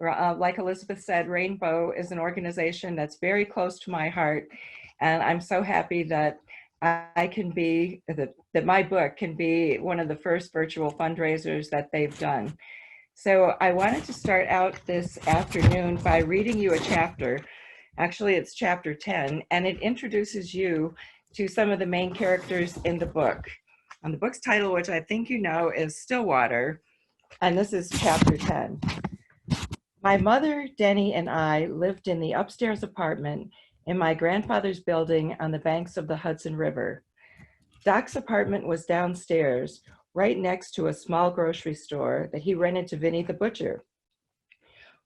Like Elizabeth said, Rainbow is an organization that's very close to my heart. And I'm so happy that I can be, that my book can be one of the first virtual fundraisers that they've done. So I wanted to start out this afternoon by reading you a chapter. Actually, it's chapter 10, and it introduces you to some of the main characters in the book. And the book's title, which I think you know, is Stillwater, and this is chapter 10. My mother, Denny, and I lived in the upstairs apartment in my grandfather's building on the banks of the Hudson River. Doc's apartment was downstairs, right next to a small grocery store that he rented to Vinny the butcher.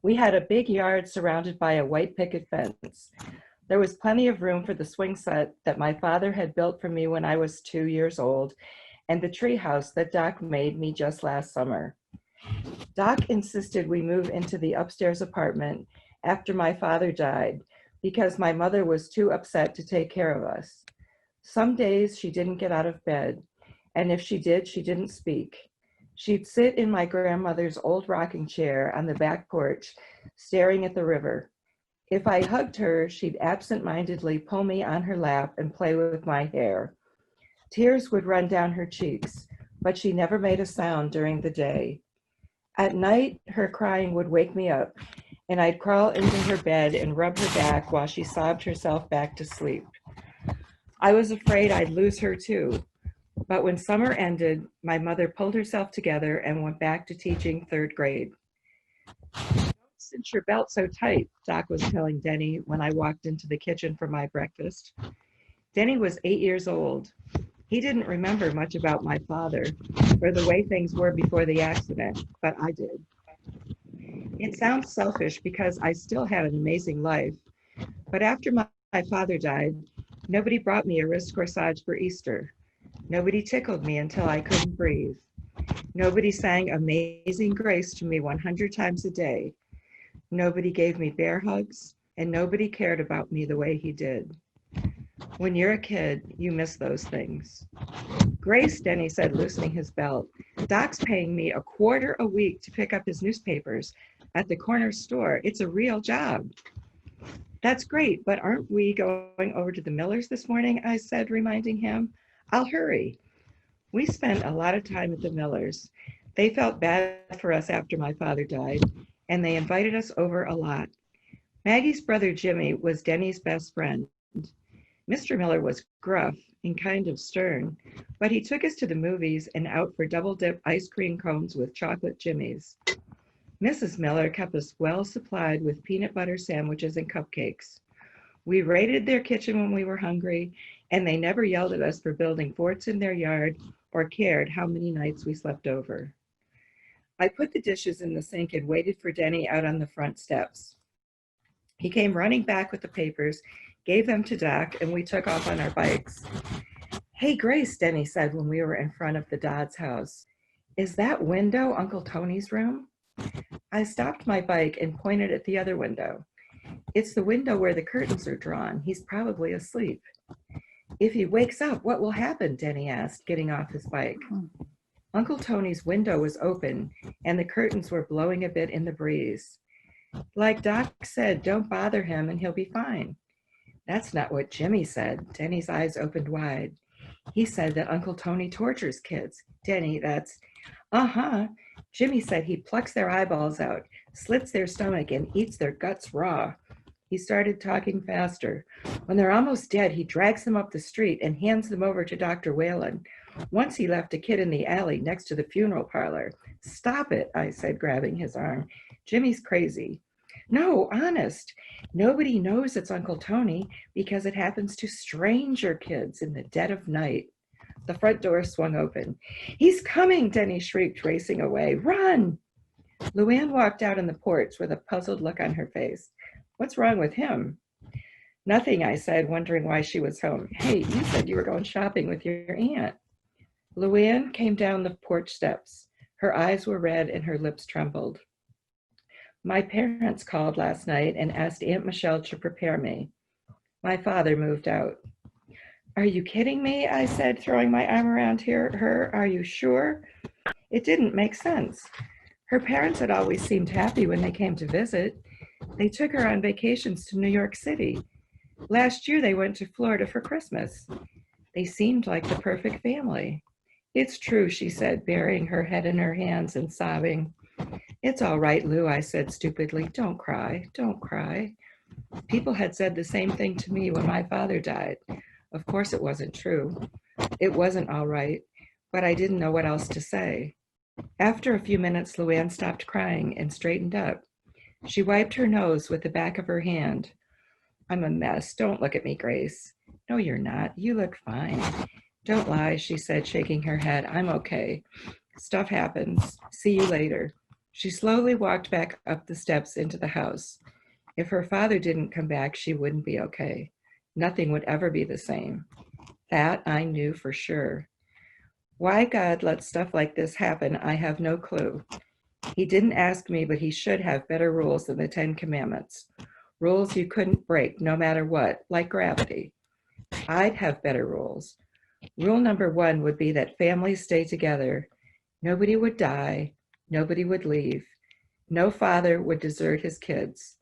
We had a big yard surrounded by a white picket fence. There was plenty of room for the swing set that my father had built for me when I was 2 years old, and the treehouse that Doc made me just last summer. Doc insisted we move into the upstairs apartment after my father died because my mother was too upset to take care of us. Some days she didn't get out of bed, and if she did, she didn't speak. She'd sit in my grandmother's old rocking chair on the back porch, staring at the river. If I hugged her, she'd absent-mindedly pull me on her lap and play with my hair. Tears would run down her cheeks, but she never made a sound during the day. At night, her crying would wake me up, and I'd crawl into her bed and rub her back while she sobbed herself back to sleep. I was afraid I'd lose her too, but when summer ended, my mother pulled herself together and went back to teaching 3rd grade. "Don't cinch your belt so tight," Doc was telling Denny when I walked into the kitchen for my breakfast. Denny was 8 years old. He didn't remember much about my father or the way things were before the accident, but I did. It sounds selfish because I still had an amazing life, but after my father died, nobody brought me a wrist corsage for Easter. Nobody tickled me until I couldn't breathe. Nobody sang Amazing Grace to me 100 times a day. Nobody gave me bear hugs, and nobody cared about me the way he did. When you're a kid, you miss those things. "Grace," Denny said, loosening his belt, "Doc's paying me $1/4 a week to pick up his newspapers at the corner store. It's a real job." "That's great, but aren't we going over to the Millers this morning?" I said, reminding him. "I'll hurry." We spent a lot of time at the Millers. They felt bad for us after my father died, and they invited us over a lot. Maggie's brother Jimmy was Denny's best friend. Mr. Miller was gruff and kind of stern, but he took us to the movies and out for double-dip ice cream cones with chocolate jimmies. Mrs. Miller kept us well supplied with peanut butter sandwiches and cupcakes. We raided their kitchen when we were hungry, and they never yelled at us for building forts in their yard or cared how many nights we slept over. I put the dishes in the sink and waited for Denny out on the front steps. He came running back with the papers, gave them to Doc, and we took off on our bikes. "Hey, Grace," Denny said when we were in front of the Dodds house, "is that window Uncle Tony's room?" I stopped my bike and pointed at the other window. "It's the window where the curtains are drawn. He's probably asleep." "If he wakes up, what will happen?" Denny asked, getting off his bike. Uncle Tony's window was open, and the curtains were blowing a bit in the breeze. "Like Doc said, don't bother him and he'll be fine." "That's not what Jimmy said." Denny's eyes opened wide. "He said that Uncle Tony tortures kids." "Denny, that's..." "Uh-huh. Jimmy said he plucks their eyeballs out, slits their stomach, and eats their guts raw." He started talking faster. "When they're almost dead, he drags them up the street and hands them over to Dr. Whalen. Once he left a kid in the alley next to the funeral parlor." "Stop it," I said, grabbing his arm. "Jimmy's crazy." "No, honest. Nobody knows it's Uncle Tony because it happens to stranger kids in the dead of night." The front door swung open. "He's coming," Denny shrieked, racing away. "Run!" Luann walked out on the porch with a puzzled look on her face. "What's wrong with him?" "Nothing," I said, wondering why she was home. "Hey, you said you were going shopping with your aunt." Luann came down the porch steps. Her eyes were red and her lips trembled. "My parents called last night and asked Aunt Michelle to prepare me." My father moved out. "Are you kidding me?" I said, throwing my arm around her. "Are you sure?" It didn't make sense. Her parents had always seemed happy when they came to visit. They took her on vacations to New York City. Last year, they went to Florida for Christmas. They seemed like the perfect family. It's true, she said, burying her head in her hands and sobbing. It's all right, Lou, I said stupidly. Don't cry, don't cry. People had said the same thing to me when my father died. Of course, it wasn't true. It wasn't all right, but I didn't know what else to say. After a few minutes, Luann stopped crying and straightened up. She wiped her nose with the back of her hand. I'm a mess. Don't look at me, Grace. No, you're not. You look fine. Don't lie, she said, shaking her head. I'm okay. Stuff happens. See you later. She slowly walked back up the steps into the house. If her father didn't come back, she wouldn't be okay. Nothing would ever be the same. That I knew for sure. Why God lets stuff like this happen, I have no clue. He didn't ask me, but he should have better rules than the 10 Commandments. Rules you couldn't break no matter what, like gravity. I'd have better rules. Rule number 1 would be that families stay together. Nobody would die. Nobody would leave. No father would desert his kids.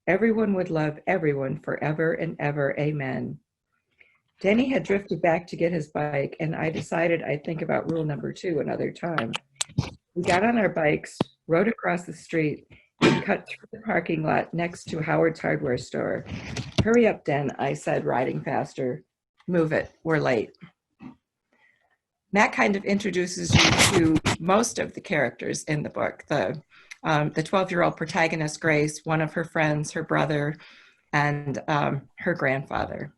Everyone would love everyone forever and ever. Amen. Denny had drifted back to get his bike, and I decided I'd think about rule number 2 another time. We got on our bikes, rode across the street, and cut through the parking lot next to Howard's hardware store. Hurry up, Den, I said, riding faster. Move it, we're late. That kind of introduces you to most of the characters in the book. The 12-year-old protagonist, Grace, one of her friends, her brother, and her grandfather.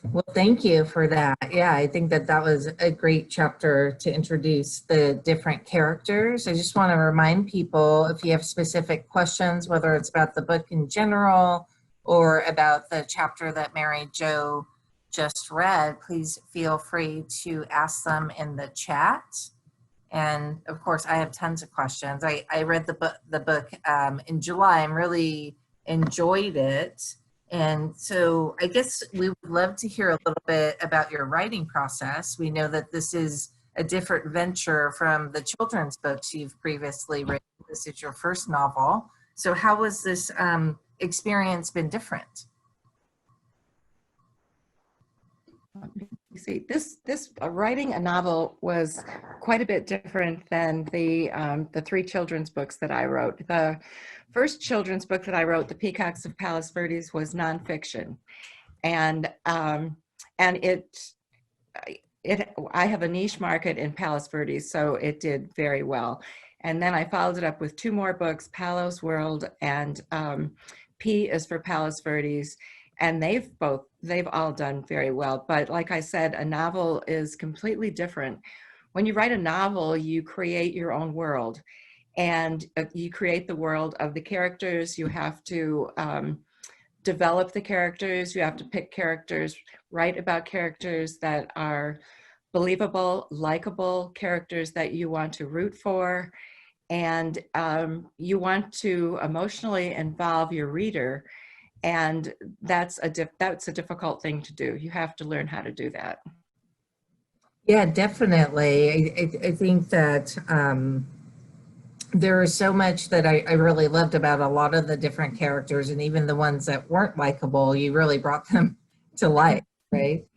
Well, thank you for that. Yeah, I think that that was a great chapter to introduce the different characters. I just want to remind people, if you have specific questions, whether it's about the book in general or about the chapter that Mary Jo just read, please feel free to ask them in the chat. And of course, I have tons of questions. I read the book in July and really enjoyed it. And so I guess we would love to hear a little bit about your writing process. We know that this is a different venture from the children's books you've previously written. This is your first novel. So how has this experience been different? You see, this writing a novel was quite a bit different than the 3 children's books that I wrote. The first children's book that I wrote, The Peacocks of Palos Verdes, was nonfiction, and I have a niche market in Palos Verdes, so it did very well. And then I followed it up with 2 more books, Palos World and P is for Palos Verdes. And they've all done very well. But like I said, a novel is completely different. When you write a novel, you create your own world, and you create the world of the characters. You have to develop the characters. You have to pick characters, write about characters that are believable, likable, characters that you want to root for. And you want to emotionally involve your reader. And that's a difficult thing to do. You have to learn how to do that. Yeah, definitely. I think that there is so much that I really loved about a lot of the different characters, and even the ones that weren't likable, you really brought them to life, right?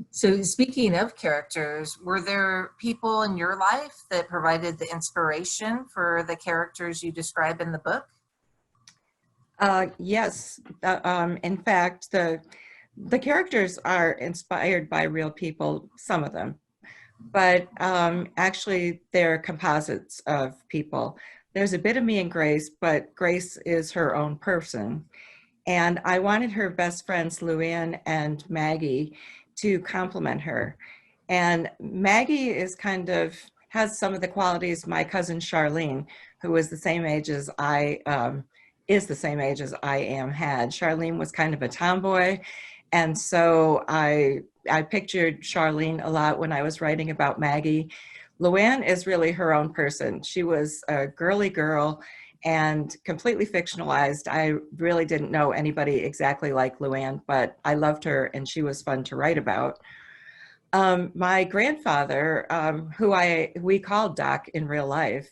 So speaking of characters, were there people in your life that provided the inspiration for the characters you describe in the book? Yes. In fact, the characters are inspired by real people, some of them, but actually they're composites of people. There's a bit of me in Grace, but Grace is her own person. And I wanted her best friends, Luann and Maggie, to complement her. And Maggie has some of the qualities my cousin Charlene, who is the same age as I am, had. Charlene was kind of a tomboy. And so I pictured Charlene a lot when I was writing about Maggie. Luann is really her own person. She was a girly girl and completely fictionalized. I really didn't know anybody exactly like Luann, but I loved her and she was fun to write about. My grandfather, who we called Doc in real life,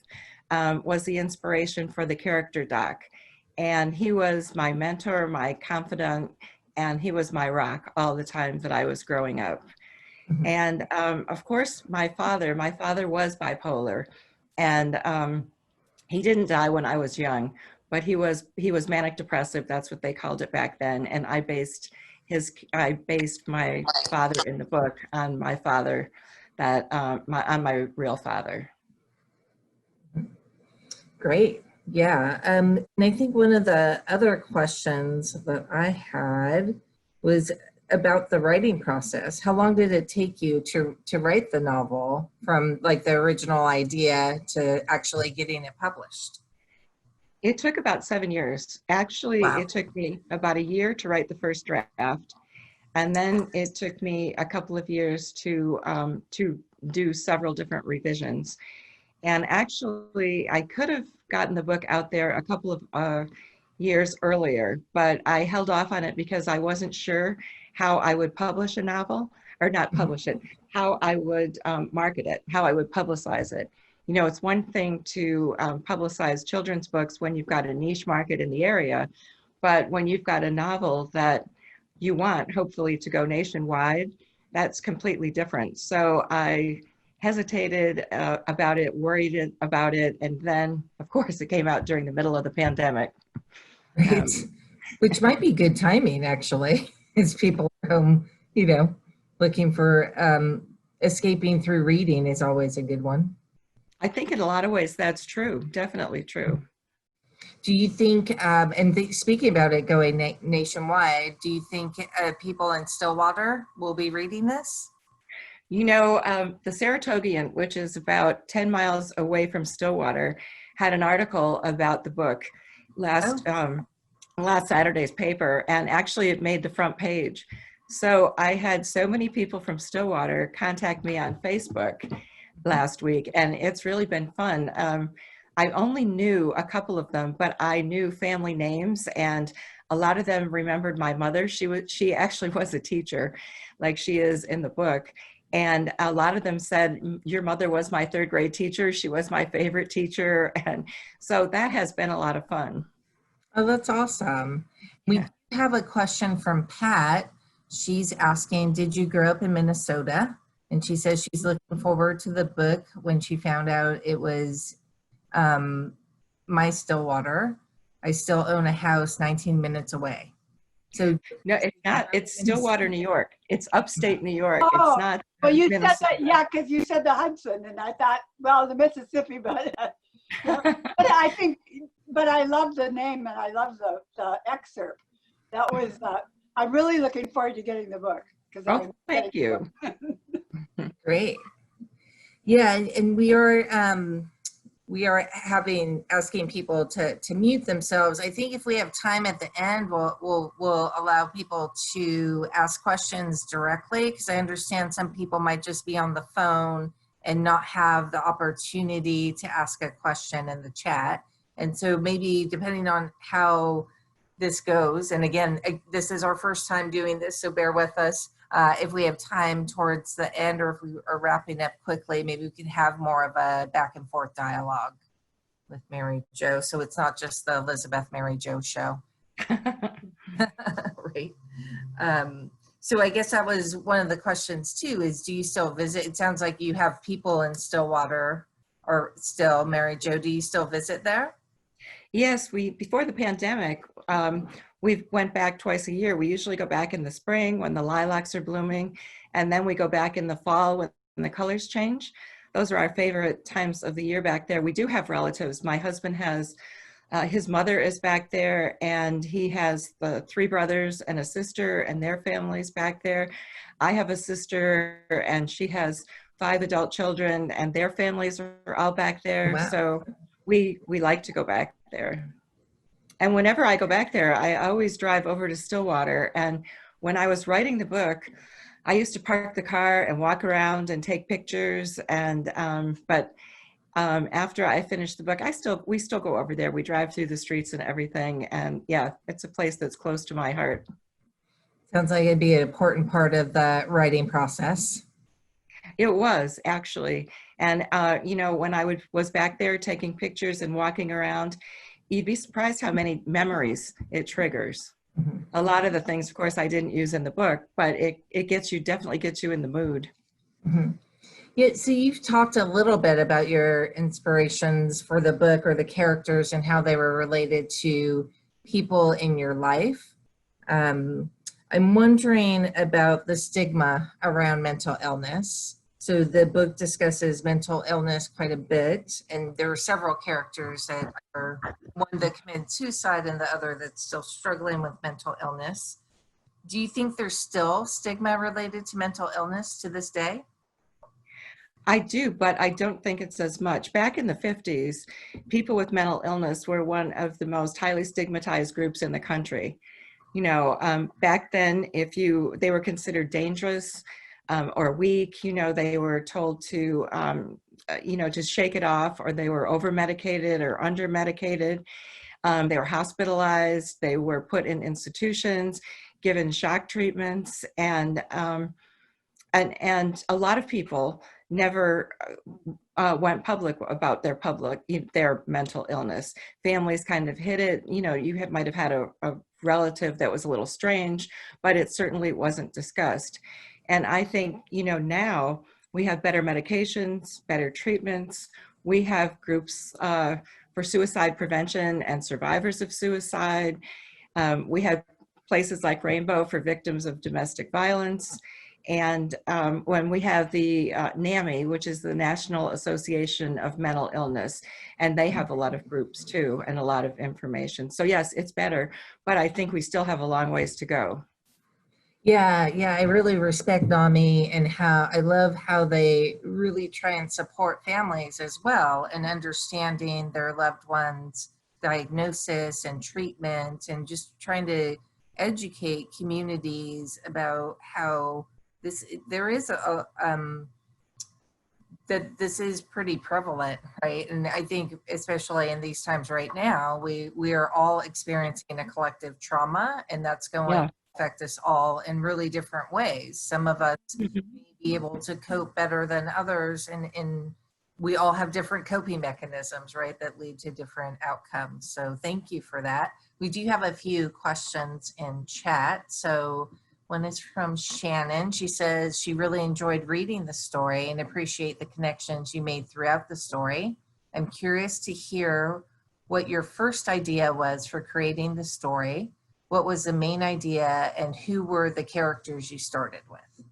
was the inspiration for the character Doc. And he was my mentor, my confidant, and he was my rock all the time that I was growing up. And of course, my father was bipolar, and he didn't die when I was young, but he was manic depressive. That's what they called it back then. And I based my father in the book on my father, on my real father. Great. Yeah. And I think one of the other questions that I had was about the writing process. How long did it take you to write the novel from like the original idea to actually getting it published? It took about 7 years. Actually, Wow. it took me about a year to write the first draft. And then it took me a couple of years to do several different revisions. And actually, I could have gotten the book out there a couple of years earlier, but I held off on it because I wasn't sure how I would publish a novel, or not publish it, how I would market it, how I would publicize it. You know, it's one thing to publicize children's books when you've got a niche market in the area, but when you've got a novel that you want, hopefully, to go nationwide, that's completely different. So I hesitated about it, worried about it, and then, of course, it came out during the middle of the pandemic. Right. Which might be good timing, actually, as people are home, you know, looking for escaping through reading is always a good one. I think in a lot of ways that's true, definitely true. Do you think, speaking about it going nationwide, do you think people in Stillwater will be reading this? You know, the Saratogian, which is about 10 miles away from Stillwater, had an article about the book last Saturday's paper, and actually it made the front page. So I had so many people from Stillwater contact me on Facebook last week, and it's really been fun. I only knew a couple of them, but I knew family names, and a lot of them remembered my mother. She actually was a teacher, like she is in the book. And a lot of them said, your mother was my third grade teacher. She was my favorite teacher. And so that has been a lot of fun. Oh, that's awesome. We have a question from Pat. She's asking, did you grow up in Minnesota? And she says she's looking forward to the book when she found out it was my Stillwater. I still own a house 19 minutes away. So no, it's not. It's Stillwater, New York. It's upstate New York. Oh, It's not. Well, you Minnesota. said that, yeah, because you said the Hudson, and I thought, well, the Mississippi, but I think, but I love the name, and I love the excerpt. That was, I'm really looking forward to getting the book. Oh, thank you. Great. Yeah, and we are asking people to mute themselves. I think if we have time at the end, we'll allow people to ask questions directly, because I understand some people might just be on the phone and not have the opportunity to ask a question in the chat. And so maybe depending on how this goes, and again, this is our first time doing this, so bear with us. If we have time towards the end, or if we are wrapping up quickly, maybe we can have more of a back and forth dialogue with Mary Jo, so it's not just the Elizabeth Mary Jo show. Right. So I guess that was one of the questions too, is do you still visit? It sounds like you have people in Stillwater, or still, Mary Jo, do you still visit there? Yes, before the pandemic, we went back twice a year. We usually go back in the spring when the lilacs are blooming, and then we go back in the fall when the colors change. Those are our favorite times of the year back there. We do have relatives. My husband has, his mother is back there, and he has the 3 brothers and a sister and their families back there. I have a sister, and she has 5 adult children, and their families are all back there. Wow. So we like to go back there. And whenever I go back there, I always drive over to Stillwater. And when I was writing the book, I used to park the car and walk around and take pictures. And after I finished the book, we still go over there. We drive through the streets and everything. And yeah, it's a place that's close to my heart. Sounds like it'd be an important part of the writing process. It was, actually. And, you know, when I was back there taking pictures and walking around, you'd be surprised how many memories it triggers. Mhm. A lot of the things, of course, I didn't use in the book, but it gets you, definitely gets you in the mood. Mhm. Yeah, so you've talked a little bit about your inspirations for the book or the characters and how they were related to people in your life. I'm wondering about the stigma around mental illness. So the book discusses mental illness quite a bit, and there are several characters that are one that committed suicide and the other that's still struggling with mental illness. Do you think there's still stigma related to mental illness to this day? I do, but I don't think it's as much. Back in the 50s, people with mental illness were one of the most highly stigmatized groups in the country. You know, back then, they were considered dangerous or weak, you know, they were told to, you know, just shake it off, or they were over medicated or under medicated. They were hospitalized, they were put in institutions, given shock treatments, and a lot of people never went public about their mental illness. Families kind of hid it. You know, might have had a relative that was a little strange, but it certainly wasn't discussed. And I think, you know, now we have better medications, better treatments. We have groups for suicide prevention and survivors of suicide. We have places like Rainbow for victims of domestic violence. And when we have the NAMI, which is the National Association of Mental Illness, and they have a lot of groups too and a lot of information. So yes, it's better, but I think we still have a long ways to go. Yeah, yeah, I really respect NAMI and how I love how they really try and support families as well and understanding their loved ones' diagnosis and treatment and just trying to educate communities about how there is that this is pretty prevalent, right? And I think especially in these times right now, we are all experiencing a collective trauma, and that's going Yeah. to affect us all in really different ways. Some of us may be able to cope better than others, and we all have different coping mechanisms, right, that lead to different outcomes. So thank you for that. We do have a few questions in chat. So one is from Shannon. She says she really enjoyed reading the story and appreciate the connections you made throughout the story. I'm curious to hear what your first idea was for creating the story. What was the main idea and who were the characters you started with?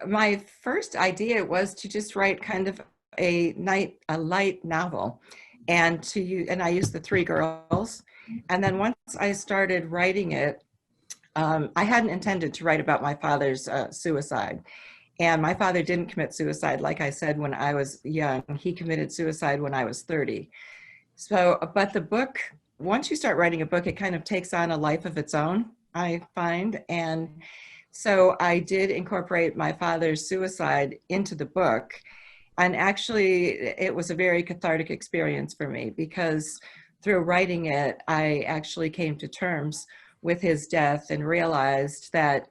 My first idea was to just write kind of a light novel, and I used the three girls. And then once I started writing it, I hadn't intended to write about my father's suicide. And my father didn't commit suicide, like I said, when I was young. He committed suicide when I was 30. So, but the book, once you start writing a book, it kind of takes on a life of its own, I find. And so I did incorporate my father's suicide into the book. And actually, it was a very cathartic experience for me, because through writing it, I actually came to terms with his death and realized that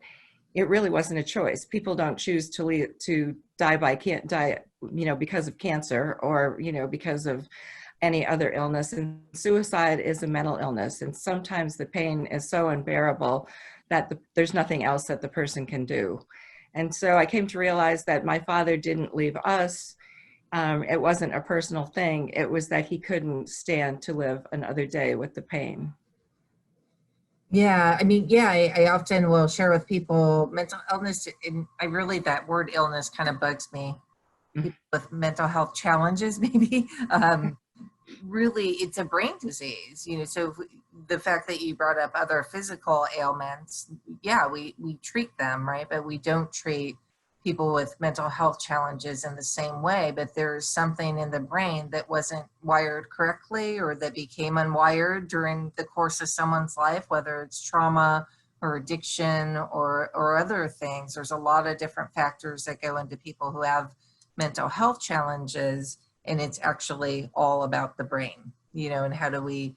it really wasn't a choice. People don't choose to die, you know, because of cancer, or, you know, because of any other illness. And suicide is a mental illness. And sometimes the pain is so unbearable that there's nothing else that the person can do. And so I came to realize that my father didn't leave us. It wasn't a personal thing. It was that he couldn't stand to live another day with the pain. Yeah, I mean, yeah, I often will share with people mental illness, and that word illness kind of bugs me. People with mental health challenges, maybe. Really, it's a brain disease, you know, so the fact that you brought up other physical ailments, yeah, we treat them, right? But we don't treat people with mental health challenges in the same way. But there's something in the brain that wasn't wired correctly, or that became unwired during the course of someone's life, whether it's trauma or addiction or other things. There's a lot of different factors that go into people who have mental health challenges, and it's actually all about the brain, you know. And how do we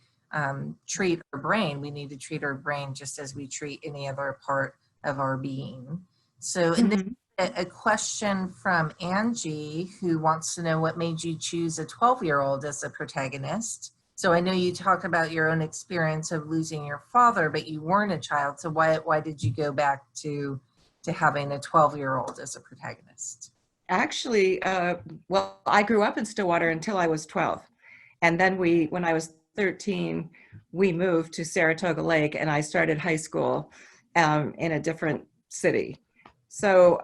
treat our brain? We need to treat our brain just as we treat any other part of our being. So, and then a question from Angie, who wants to know what made you choose a 12-year-old as the protagonist. So I know you talked about your own experience of losing your father, but you weren't a child. So why did you go back to having a 12-year-old as a protagonist? Actually, well, I grew up in Stillwater until I was 12. And then when I was 13, we moved to Saratoga Lake and I started high school in a different city. So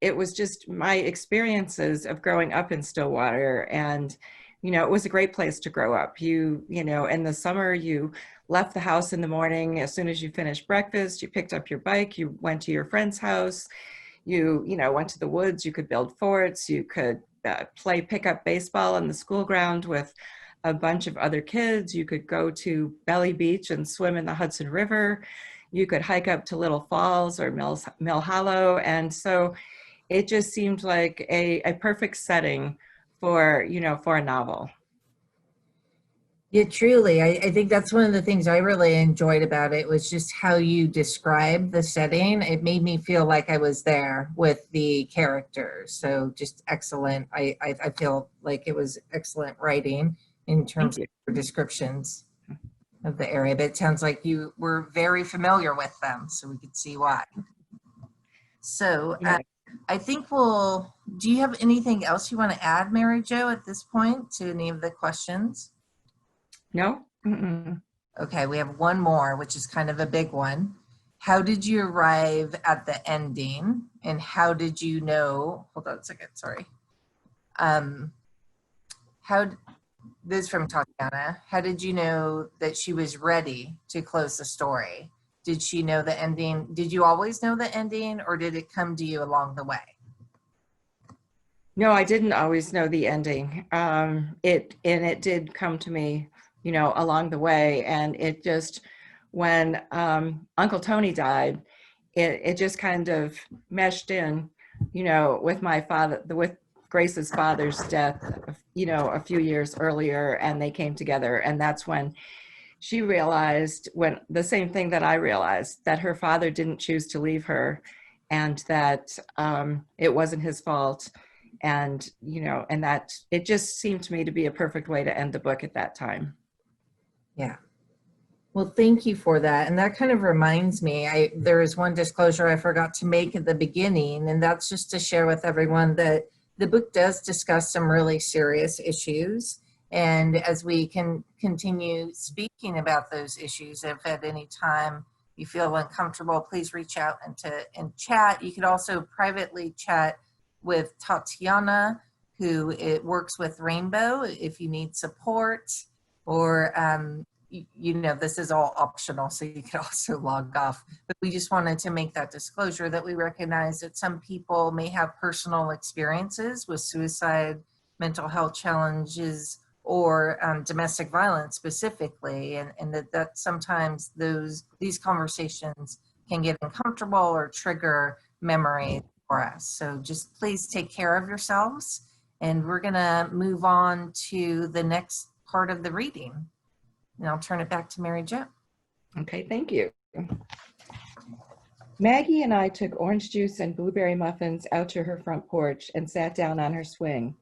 it was just my experiences of growing up in Stillwater, and it was a great place to grow up. In the summer, you left the house in the morning. As soon as you finished breakfast, you picked up your bike, you went to your friend's house, you went to the woods, you could build forts, you could play pickup baseball on the school ground with a bunch of other kids. You could go to Belly Beach and swim in the Hudson River. You could hike up to Little Falls or Mill Hollow. And so it just seemed like a perfect setting for a novel. Yeah, truly. I think that's one of the things I really enjoyed about it was just how you described the setting. It made me feel like I was there with the characters. So just excellent. I feel like it was excellent writing in terms of your descriptions of the area, but it sounds like you were very familiar with them, so we could see why. So I think do you have anything else you want to add, Mary Jo, at this point to any of the questions? No? Mm-mm. Okay, we have one more, which is kind of a big one. How did you arrive at the ending, and how did you know, hold on a second, sorry. This is from Tatiana. How did you know that she was ready to close the story? Did she know the ending? Did you always know the ending, or did it come to you along the way? No, I didn't always know the ending. It did come to me, along the way. And it just, when Uncle Tony died, it just kind of meshed in, with my father, with Grace's father's death, a few years earlier, and they came together. And that's when she realized, when the same thing that I realized, that her father didn't choose to leave her, and that it wasn't his fault. And, and that it just seemed to me to be a perfect way to end the book at that time. Yeah. Well, thank you for that. And that kind of reminds me, there is one disclosure I forgot to make at the beginning, and that's just to share with everyone that the book does discuss some really serious issues. And as we can continue speaking about those issues, if at any time you feel uncomfortable, please reach out and chat. You could also privately chat with Tatiana, who works with Rainbow, if you need support, or this is all optional, so you could also log off. But we just wanted to make that disclosure that we recognize that some people may have personal experiences with suicide, mental health challenges, or domestic violence specifically, and that sometimes these conversations can get uncomfortable or trigger memories for us. So just please take care of yourselves, and we're gonna move on to the next part of the reading. And I'll turn it back to Mary Jo. Okay, thank you. Maggie and I took orange juice and blueberry muffins out to her front porch and sat down on her swing.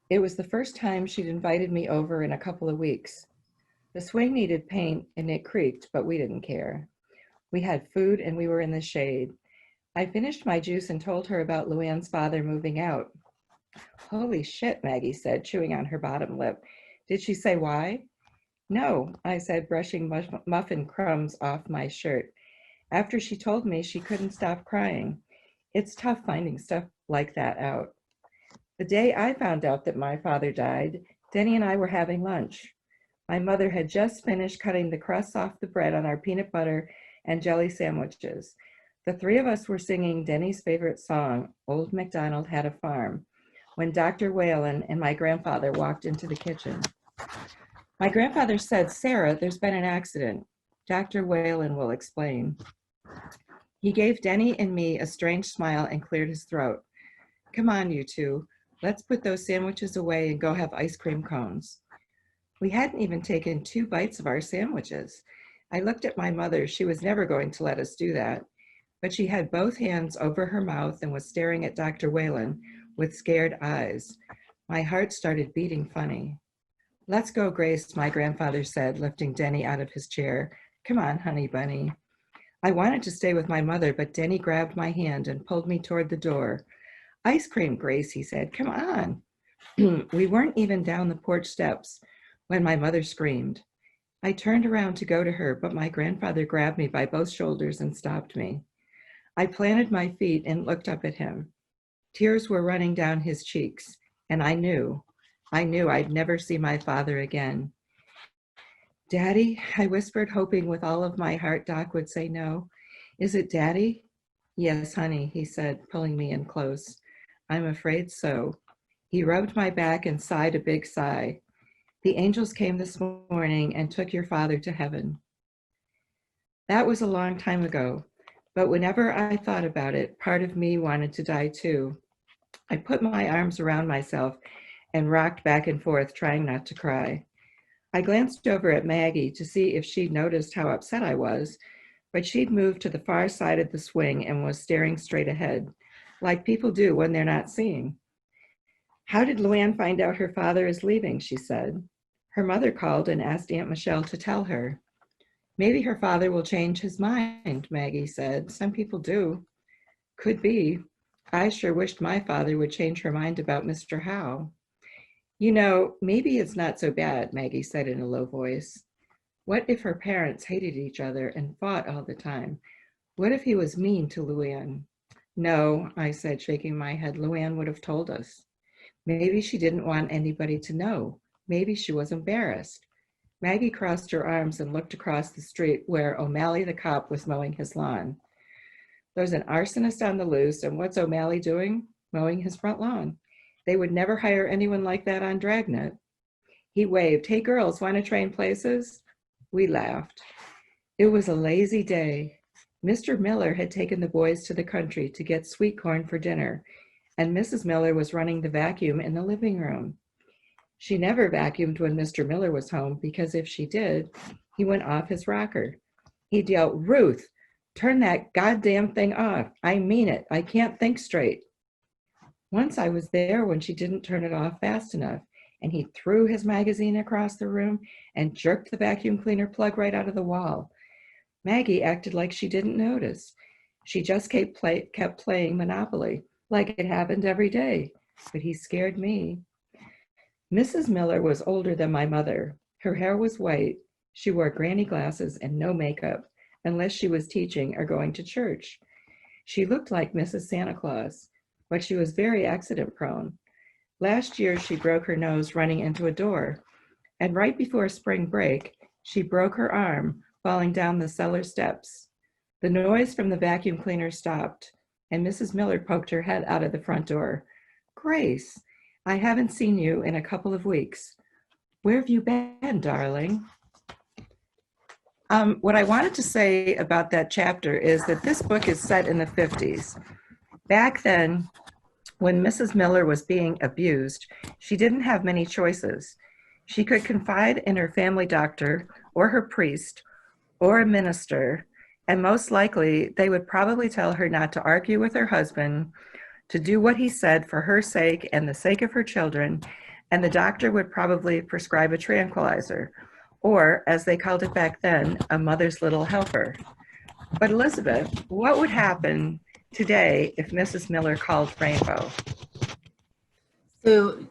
It was the first time she'd invited me over in a couple of weeks. The swing needed paint and it creaked, but we didn't care. We had food and we were in the shade. I finished my juice and told her about Luann's father moving out. Holy shit, Maggie said, chewing on her bottom lip. Did she say why? No, I said, brushing muffin crumbs off my shirt. After she told me, she couldn't stop crying. It's tough finding stuff like that out. The day I found out that my father died, Denny and I were having lunch. My mother had just finished cutting the crusts off the bread on our peanut butter and jelly sandwiches. The three of us were singing Denny's favorite song, Old MacDonald Had a Farm, when Dr. Whalen and my grandfather walked into the kitchen. My grandfather said, Sarah, there's been an accident. Dr. Whalen will explain. He gave Denny and me a strange smile and cleared his throat. Come on, you two. Let's put those sandwiches away and go have ice cream cones. We hadn't even taken 2 bites of our sandwiches. I looked at my mother. She was never going to let us do that. but she had both hands over her mouth and was staring at Dr. Whalen with scared eyes. My heart started beating funny. "Let's go, Grace," my grandfather said, lifting Denny out of his chair. "Come on, honey bunny." I wanted to stay with my mother, but Denny grabbed my hand and pulled me toward the door. "Ice cream, Grace," he said. "Come on." We weren't even down the porch steps when my mother screamed. I turned around to go to her, but my grandfather grabbed me by both shoulders and stopped me. I planted my feet and looked up at him. Tears were running down his cheeks, and I knew I'd never see my father again. "Daddy," I whispered, hoping with all of my heart Doc would say no. "Is it Daddy?" "Yes, honey," he said, pulling me in close. "I'm afraid so." He rubbed my back and sighed a big sigh. "The angels came this morning and took your father to heaven." That was a long time ago, but whenever I thought about it, part of me wanted to die too. I put my arms around myself and rocked back and forth, trying not to cry. I glanced over at Maggie to see if she'd noticed how upset I was, but she'd moved to the far side of the swing and was staring straight ahead, like people do when they're not seeing. "How did Luann find out her father is leaving?" she said. Her mother called and asked Aunt Michelle to tell her. "Maybe her father will change his mind," Maggie said. "Some people do." "Could be. I sure wished my father would change her mind about Mr. Howe." "You know, maybe it's not so bad," Maggie said in a low voice. What if her parents hated each other and fought all the time? What if he was mean to Luann? "No," I said, shaking my head. "Luann would have told us." Maybe she didn't want anybody to know. Maybe she was embarrassed. Maggie crossed her arms and looked across the street where O'Malley the cop was mowing his lawn. "There's an arsonist on the loose, and what's O'Malley doing? Mowing his front lawn. They would never hire anyone like that on Dragnet." He waved. "Hey girls, want to train places?" We laughed. It was a lazy day. Mr. Miller had taken the boys to the country to get sweet corn for dinner, and Mrs. Miller was running the vacuum in the living room. She never vacuumed when Mr. Miller was home, because if she did, he went off his rocker. He'd yell, "Ruth, turn that goddamn thing off. I mean it. I can't think straight." Once I was there when she didn't turn it off fast enough, and he threw his magazine across the room and jerked the vacuum cleaner plug right out of the wall. Maggie acted like she didn't notice. She just kept playing Monopoly, like it happened every day. But he scared me. Mrs. Miller was older than my mother. Her hair was white. She wore granny glasses and no makeup, unless she was teaching or going to church. She looked like Mrs. Santa Claus, but she was very accident prone. Last year, she broke her nose running into a door, and right before spring break, she broke her arm falling down the cellar steps. The noise from the vacuum cleaner stopped, and Mrs. Miller poked her head out of the front door. "Grace, I haven't seen you in a couple of weeks. Where have you been, darling?" What I wanted to say about that chapter is that this book is set in the 50s. Back then, when Mrs. Miller was being abused, she didn't have many choices. She could confide in her family doctor or her priest or a minister, and most likely they would probably tell her not to argue with her husband, to do what he said for her sake and the sake of her children, and the doctor would probably prescribe a tranquilizer, or as they called it back then, a mother's little helper. But Elizabeth, what would happen today if Mrs. Miller called Rainbow? So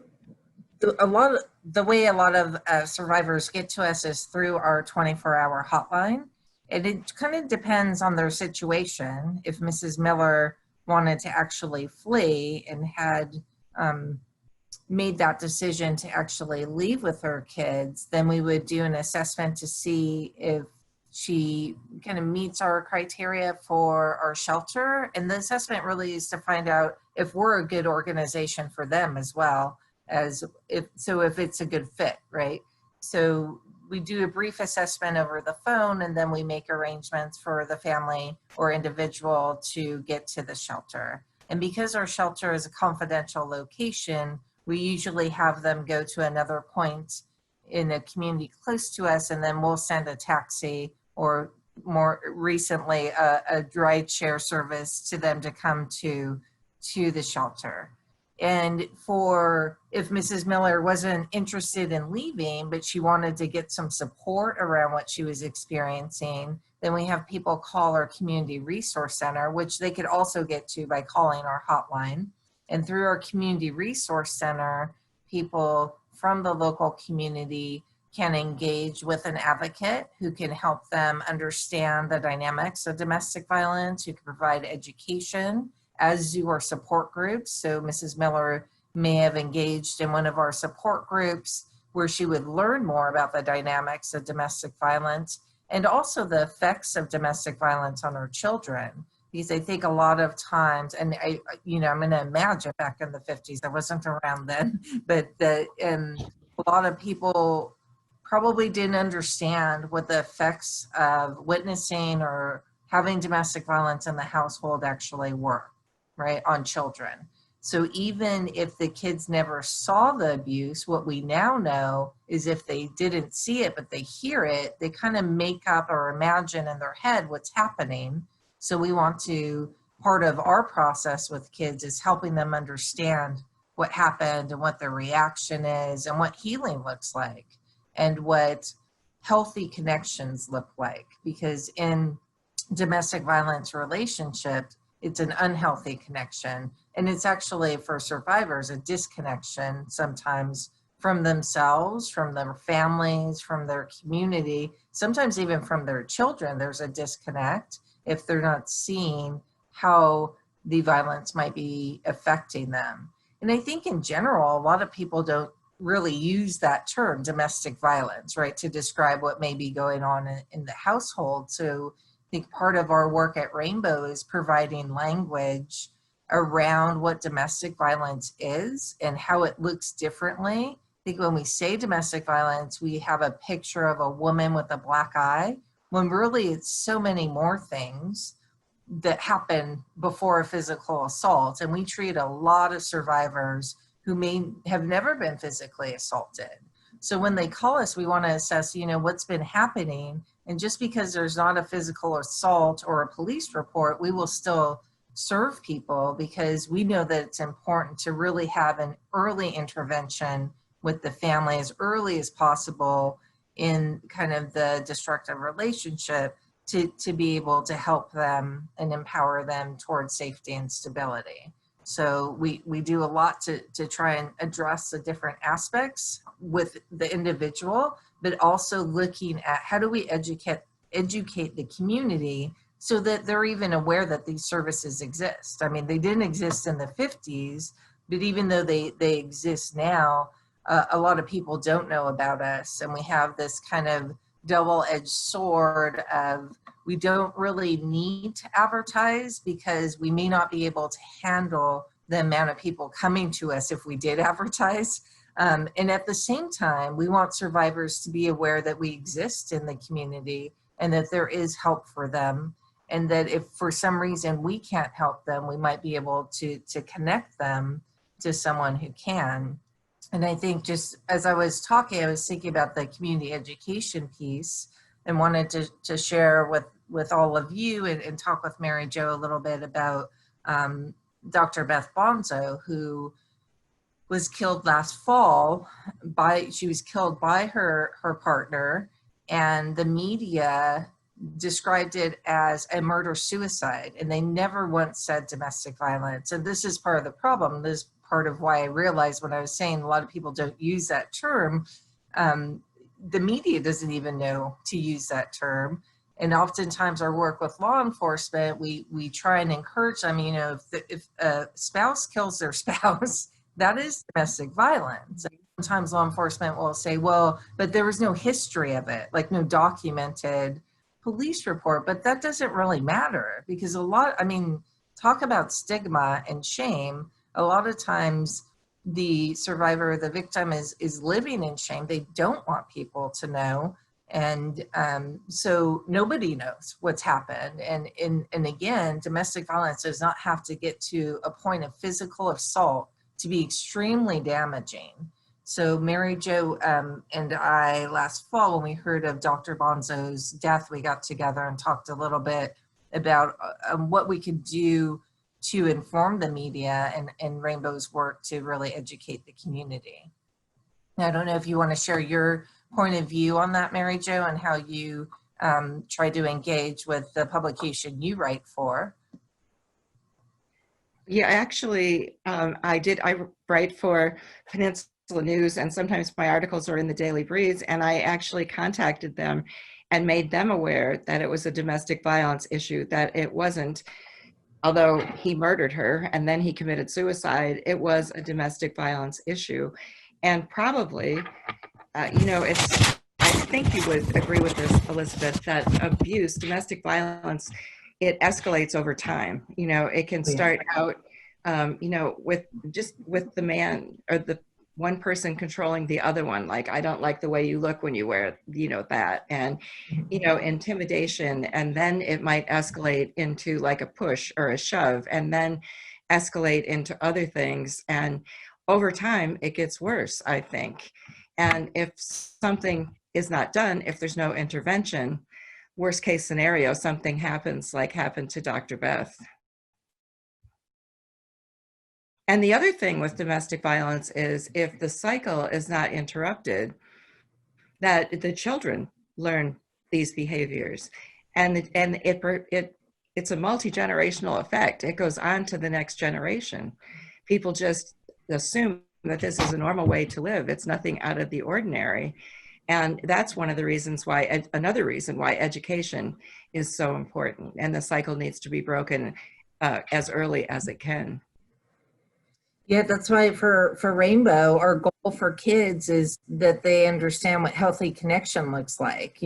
the way a lot of survivors get to us is through our 24-hour hotline. And it kind of depends on their situation. If Mrs. Miller wanted to actually flee and had made that decision to actually leave with her kids, then we would do an assessment to see if she kind of meets our criteria for our shelter. And the assessment really is to find out if we're a good organization for them as well, as if it's a good fit, right? So we do a brief assessment over the phone, and then we make arrangements for the family or individual to get to the shelter. And because our shelter is a confidential location, we usually have them go to another point in a community close to us, and then we'll send a taxi or more recently a ride share service to them to come to the shelter. And if Mrs. Miller wasn't interested in leaving, but she wanted to get some support around what she was experiencing, then we have people call our community resource center, which they could also get to by calling our hotline. And through our community resource center, people from the local community can engage with an advocate who can help them understand the dynamics of domestic violence, who can provide education, as do our support groups. So Mrs. Miller may have engaged in one of our support groups where she would learn more about the dynamics of domestic violence and also the effects of domestic violence on our children. Because I think a lot of times, and I'm going to imagine back in the 50s, I wasn't around then, but a lot of people probably didn't understand what the effects of witnessing or having domestic violence in the household actually were, right, on children. So even if the kids never saw the abuse, what we now know is if they didn't see it, but they hear it, they kind of make up or imagine in their head what's happening. So we want to, part of our process with kids is helping them understand what happened and what their reaction is and what healing looks like and what healthy connections look like. Because in domestic violence relationships, it's an unhealthy connection. And it's actually, for survivors, a disconnection sometimes from themselves, from their families, from their community, sometimes even from their children. There's a disconnect if they're not seeing how the violence might be affecting them. And I think in general, a lot of people don't really use that term, domestic violence, right, to describe what may be going on in the household. So I think part of our work at Rainbow is providing language around what domestic violence is and how it looks differently. I think when we say domestic violence, we have a picture of a woman with a black eye, when really it's so many more things that happen before a physical assault. And we treat a lot of survivors who may have never been physically assaulted. So when they call us, we want to assess, what's been happening. And just because there's not a physical assault or a police report, we will still serve people because we know that it's important to really have an early intervention with the family as early as possible in kind of the destructive relationship to be able to help them and empower them towards safety and stability. So we do a lot to try and address the different aspects with the individual, but also looking at how do we educate the community so that they're even aware that these services exist. I mean, they didn't exist in the 50s, but even though they exist now, a lot of people don't know about us. And we have this kind of double-edged sword of we don't really need to advertise because we may not be able to handle the amount of people coming to us if we did advertise. And at the same time, we want survivors to be aware that we exist in the community and that there is help for them. And that if for some reason we can't help them, we might be able to connect them to someone who can. And I think just as I was talking, I was thinking about the community education piece and wanted to share with all of you and talk with Mary Jo a little bit about Dr. Beth Bonzo, who was killed last fall she was killed by her partner, and the media described it as a murder-suicide, and they never once said domestic violence. And this is part of the problem. This is part of why I realized when I was saying a lot of people don't use that term, the media doesn't even know to use that term. And oftentimes our work with law enforcement, we try and encourage them, if a spouse kills their spouse, that is domestic violence. And sometimes law enforcement will say, well, but there was no history of it, like no documented police report. But that doesn't really matter because talk about stigma and shame. A lot of times the survivor, the victim is living in shame. They don't want people to know. And so nobody knows what's happened. And again, domestic violence does not have to get to a point of physical assault to be extremely damaging. So Mary Jo and I last fall, when we heard of Dr. Bonzo's death, we got together and talked a little bit about what we could do to inform the media and Rainbow's work to really educate the community. Now, I don't know if you want to share your point of view on that, Mary Jo, and how you try to engage with the publication you write for. Yeah, actually, I write for Peninsula News, and sometimes my articles are in the Daily Breeze, and I actually contacted them and made them aware that it was a domestic violence issue, that it wasn't, although he murdered her and then he committed suicide, it was a domestic violence issue. And probably, I think you would agree with this, Elizabeth, that abuse, domestic violence, it escalates over time. It can start out, with the man or the one person controlling the other one. Like, I don't like the way you look when you wear, that, and, intimidation. And then it might escalate into like a push or a shove, and then escalate into other things. And over time, it gets worse, I think. And if something is not done, if there's no intervention, worst case scenario, something happens like happened to Dr. Beth. And the other thing with domestic violence is if the cycle is not interrupted, that the children learn these behaviors. And it's a multi-generational effect. It goes on to the next generation. People just assume that this is a normal way to live. It's nothing out of the ordinary. And that's one of the reasons why, another reason why education is so important, and the cycle needs to be broken as early as it can. Yeah, that's why for Rainbow, our goal for kids is that they understand what healthy connection looks like,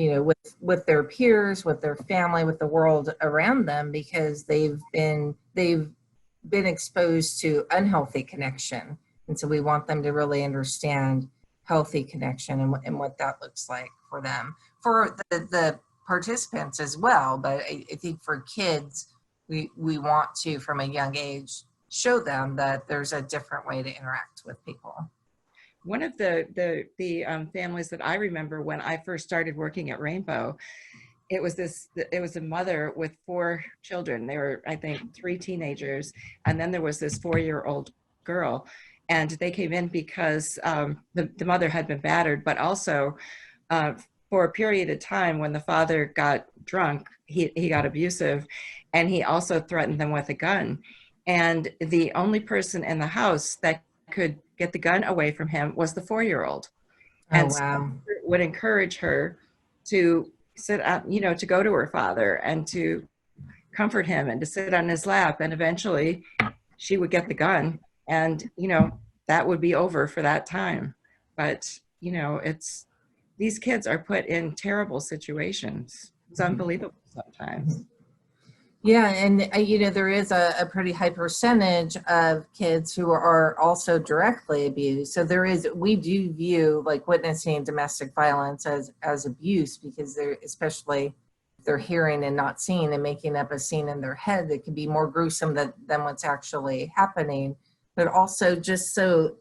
with their peers, with their family, with the world around them, because they've been exposed to unhealthy connection. And so we want them to really understand healthy connection and what that looks like for them, for the participants as well. But I think for kids, we want to, from a young age, show them that there's a different way to interact with people. One of the families that I remember when I first started working at Rainbow, it was a mother with 4 children. They were, I think, 3 teenagers, and then there was this 4-year-old girl. And they came in because the mother had been battered, but also for a period of time when the father got drunk, he got abusive, and he also threatened them with a gun. And the only person in the house that could get the gun away from him was the 4-year-old. And wow. so would encourage her to sit up, to go to her father and to comfort him and to sit on his lap. And eventually she would get the gun, and, that would be over for that time. But, these kids are put in terrible situations. It's unbelievable sometimes. Yeah, and there is a pretty high percentage of kids who are also directly abused. So we do view like witnessing domestic violence as abuse, because especially they're hearing and not seeing and making up a scene in their head that can be more gruesome than what's actually happening. But also just so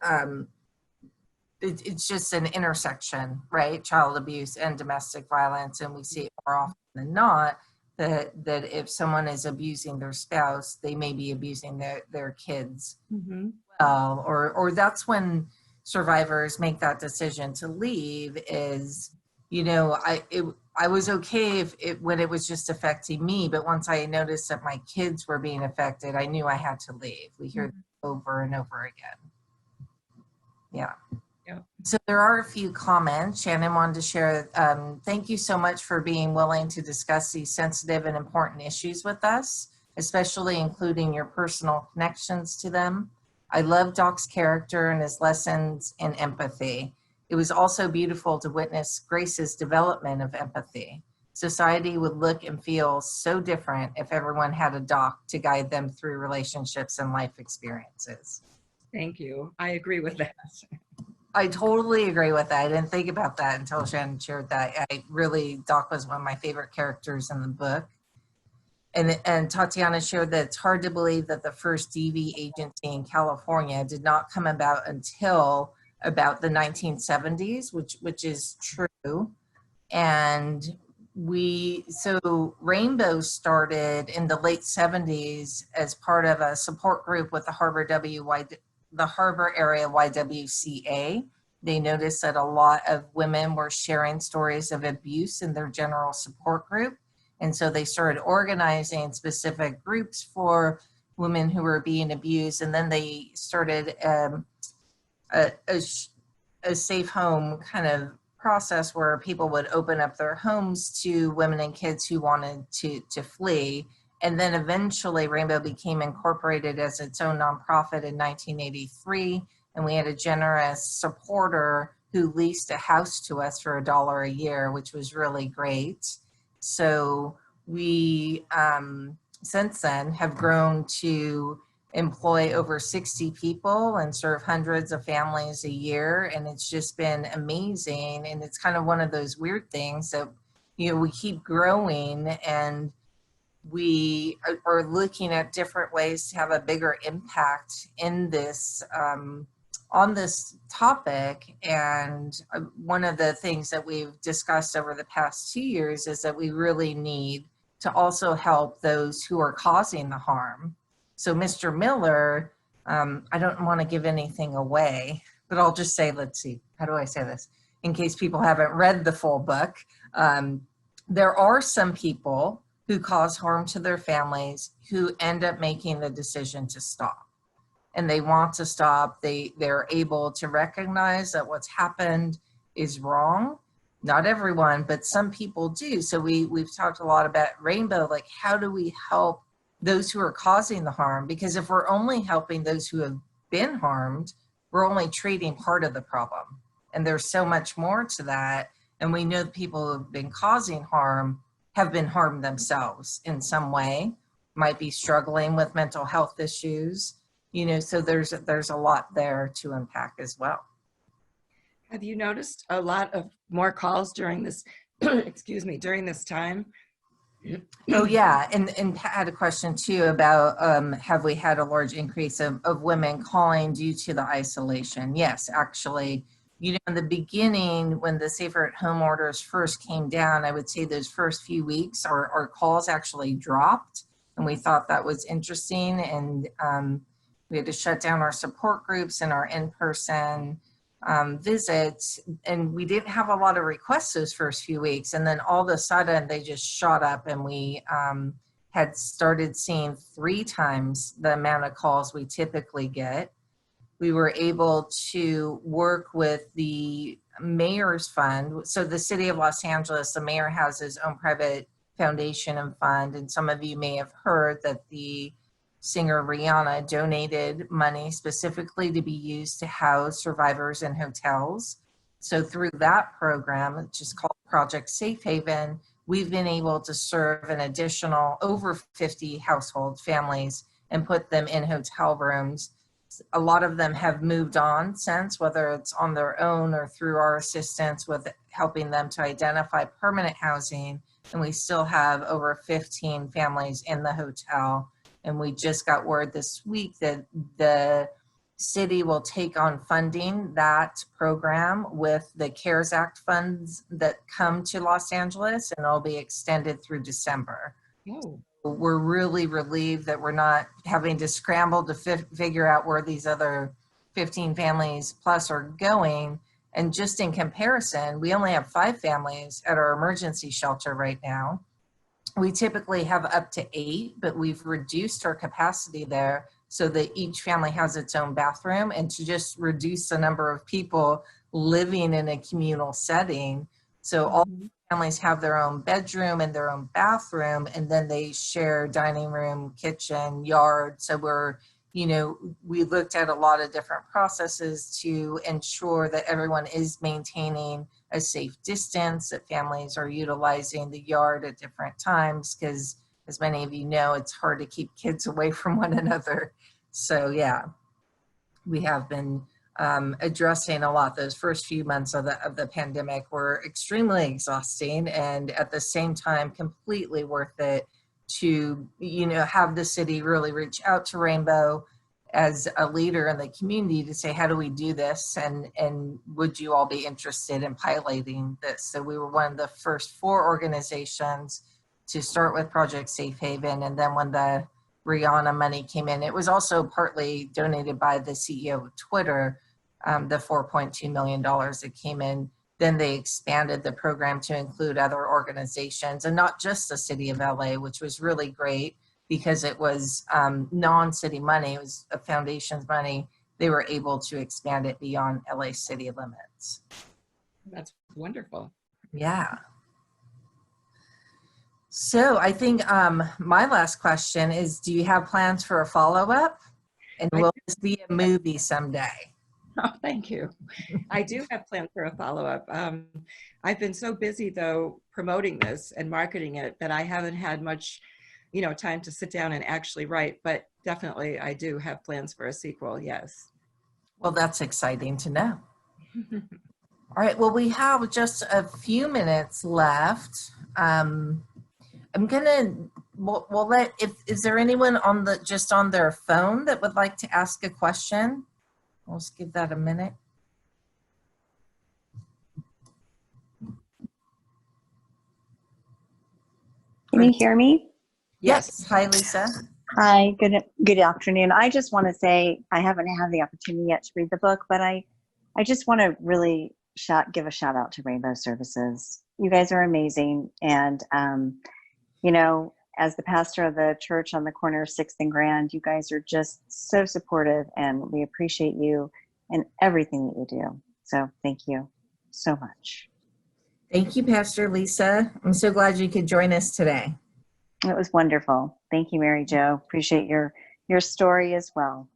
it's just an intersection, right? Child abuse and domestic violence, and we see it more often than not. That if someone is abusing their spouse, they may be abusing their kids. Mm-hmm. Or that's when survivors make that decision to leave. Is I was okay when it was just affecting me, but once I noticed that my kids were being affected, I knew I had to leave. We hear that over and over again. Yeah. Yeah. So there are a few comments. Shannon wanted to share. Thank you so much for being willing to discuss these sensitive and important issues with us, especially including your personal connections to them. I love Doc's character and his lessons in empathy. It was also beautiful to witness Grace's development of empathy. Society would look and feel so different if everyone had a Doc to guide them through relationships and life experiences. Thank you. I agree with that. I totally agree with that. I didn't think about that until Shannon shared that. Doc was one of my favorite characters in the book. And Tatiana shared that it's hard to believe that the first DV agency in California did not come about until about the 1970s, which is true. And so Rainbow started in the late 70s as part of a support group with the Harbor Area YWCA. They noticed that a lot of women were sharing stories of abuse in their general support group. And so they started organizing specific groups for women who were being abused. And then they started a safe home kind of process where people would open up their homes to women and kids who wanted to flee. And then eventually Rainbow became incorporated as its own nonprofit in 1983. And we had a generous supporter who leased a house to us for $1 a year, which was really great. So we, since then, have grown to employ over 60 people and serve hundreds of families a year. And it's just been amazing. And it's kind of one of those weird things that, you know, we keep growing and we are looking at different ways to have a bigger impact in this, on this topic. And one of the things that we've discussed over the past 2 years is that we really need to also help those who are causing the harm. So Mr. Miller, I don't want to give anything away, but I'll just say, let's see, how do I say this? In case people haven't read the full book, there are some people who cause harm to their families who end up making the decision to stop. And they want to stop. They're able to recognize that what's happened is wrong. Not everyone, but some people do. So we've talked a lot about Rainbow, like how do we help those who are causing the harm? Because if we're only helping those who have been harmed, we're only treating part of the problem. And there's so much more to that. And we know people who have been causing harm have been harmed themselves in some way, might be struggling with mental health issues, you know, so there's a lot there to unpack as well. Have you noticed a lot of more calls during this, excuse me, during this time? Oh yeah, and Pat had a question too about have we had a large increase of women calling due to the isolation? Yes, actually, you know, in the beginning when the safer at home orders first came down, I would say those first few weeks our calls actually dropped, and we thought that was interesting, and we had to shut down our support groups and our in-person visits, and we didn't have a lot of requests those first few weeks, and then all of a sudden they just shot up, and we had started seeing 3 times the amount of calls we typically get. We were able to work with the mayor's fund. So the city of Los Angeles, the mayor has his own private foundation and fund, and some of you may have heard that the singer Rihanna donated money specifically to be used to house survivors in hotels. So through that program, which is called Project Safe Haven, we've been able to serve an additional over 50 household families and put them in hotel rooms. A lot of them have moved on since, whether it's on their own or through our assistance with helping them to identify permanent housing. And we still have over 15 families in the hotel. And we just got word this week that the city will take on funding that program with the CARES Act funds that come to Los Angeles, and it'll be extended through December. Oh. We're really relieved that we're not having to scramble to figure out where these other 15 families plus are going. And just in comparison, we only have 5 families at our emergency shelter right now. We typically have up to 8, but we've reduced our capacity there so that each family has its own bathroom, and to just reduce the number of people living in a communal setting. So all families have their own bedroom and their own bathroom, and then they share dining room, kitchen, yard. So we looked at a lot of different processes to ensure that everyone is maintaining a safe distance, that families are utilizing the yard at different times, because as many of you know, it's hard to keep kids away from one another. So yeah, we have been addressing a lot. Those first few months of the pandemic were extremely exhausting, and at the same time completely worth it to have the city really reach out to Rainbow as a leader in the community to say, how do we do this? And would you all be interested in piloting this? So we were one of the first 4 organizations to start with Project Safe Haven. And then when the Rihanna money came in, it was also partly donated by the CEO of Twitter, the $4.2 million that came in. Then they expanded the program to include other organizations and not just the city of LA, which was really great because it was non-city money. It was a foundation's money. They were able to expand it beyond LA city limits. That's wonderful. Yeah. So I think my last question is, do you have plans for a follow-up? And will this be a movie someday? Oh, thank you. I do have plans for a follow-up. I've been so busy, though, promoting this and marketing it that I haven't had much, time to sit down and actually write. But definitely, I do have plans for a sequel, yes. Well, that's exciting to know. All right. Well, we have just a few minutes left. We'll let, is there anyone just on their phone that would like to ask a question? We'll just give that a minute. Can you hear me? Yes. Hi, Lisa. Hi, good afternoon. I just want to say I haven't had the opportunity yet to read the book, but I just want to really give a shout out to Rainbow Services. You guys are amazing. And, as the pastor of the church on the corner of 6th and Grand, you guys are just so supportive, and we appreciate you and everything that you do. So thank you so much. Thank you, Pastor Lisa. I'm so glad you could join us today. It was wonderful. Thank you, Mary Jo. Appreciate your story as well.